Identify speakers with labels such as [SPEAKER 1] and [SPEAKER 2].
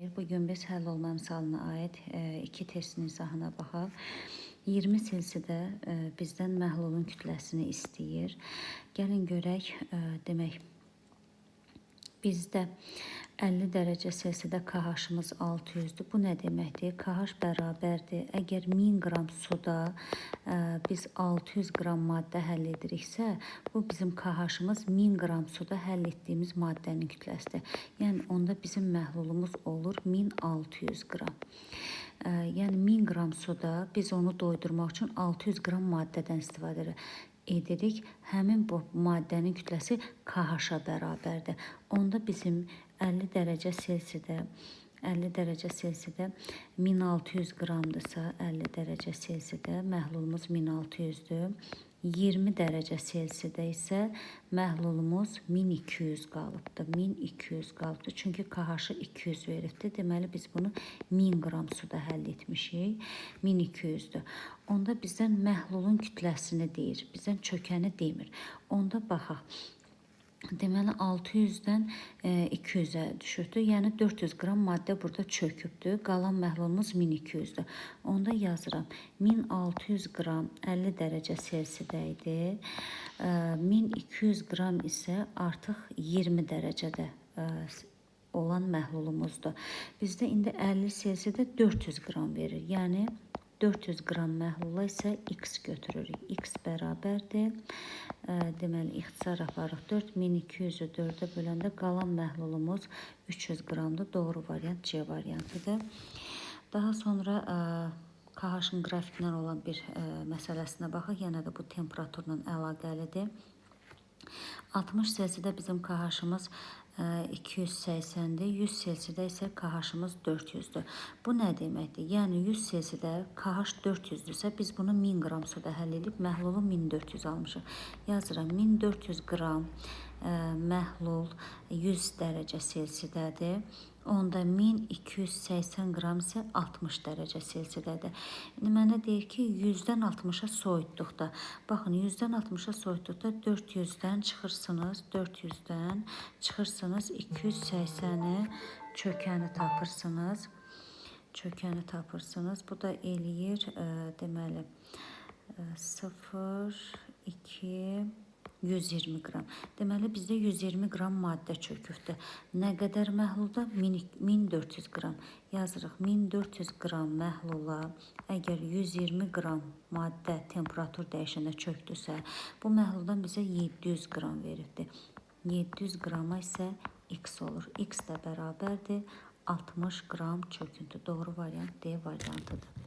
[SPEAKER 1] Bugün biz həll olma misalına aid iki testin izahına baxaq. 20 selsidə bizdən məhlulun kütləsini istəyir. Gəlin görək, demək, bizdə 50 dərəcə selsidə KH-ımız 600-dür. Bu nə deməkdir? KH bərabərdir. Əgər 1000 qram suda biz 600 qram maddə həll ediriksə, bu bizim KH-ımız 1000 qram suda həll etdiyimiz maddənin kütləsidir. Yəni onda bizim məhlulumuz olur 1600 qram. Yəni 1000 qram suda biz onu doydurmaq üçün 600 qram maddədən istifadə edirik. Həmin bu maddənin kütləsi KH-a bərabərdir. Onda bizim 50 dərəcə selsidə 1600 qramdırsa, 50 dərəcə selsidə məhlulumuz 1600-dür. 20 dərəcə selsidə isə məhlulumuz 1200 qalıbdır. 1200 qalıbdır. Çünki KH-ı 200 veribdir. Deməli biz bunu 1000 qram suda həll etmişik. 1200-dür. Onda bizdən məhlulun kütləsini deyir. Bizdən çökəni demir. Onda baxaq. Deməli 600-dən 200-ə düşürdü. Yəni 400 qram maddə burada çökübdür. Qalan məhlulumuz 1200-dür. Onda yazıram. 1600 qram 50 dərəcə selsidə idi. 1200 qram isə artıq 20 dərəcədə olan məhlulumuzdur. Bizdə indi 50 selsidə 400 qram verir. Yəni 400 qram məhlula isə x götürürük. X bərabərdir. Deməli, ixtisar aparıq. 4200-ü 4-ə böləndə qalan məhlulumuz 300 qramdır. Doğru variant C variantıdır. Daha sonra KH-ın qrafikindən olan bir məsələsinə baxaq. Yenə də bu temperaturla əlaqəlidir. 60 selsidə bizim KH-ımız 280-dir. 100 selsidə isə KH-ımız 400-dür. Bu nə deməkdir? Yəni 100 selsidə KH 400-dürsə biz bunu 1000 qram suda həll edib məhlulu 1400 almışıq. Yazıram 1400 qram məhlul 100 dərəcə selsidədir. Onda 1280 qram isə 60 dərəcə selsidədir. İndi mənə deyir ki, 100-dən 60-a soyutduqda, baxın 100-dən 60-a soyutduqda 400-dən çıxırsınız, 400-dən çıxırsınız, 280-i çökəni tapırsınız. Çökəni tapırsınız. Bu da eləyir, deməli, 0, 2, 120 qram. Deməli, bizdə 120 qram maddə çökübdür. Nə qədər məhlulda? 1400 qram. Yazırıq, 1400 qram məhlula əgər 120 qram maddə temperatur dəyişəndə çökdüsə, bu məhluldan bizə 700 qram verirdi. 700 qrama isə x olur. X də bərabərdir 60 qram çöküntü. Doğru variant D variantıdır.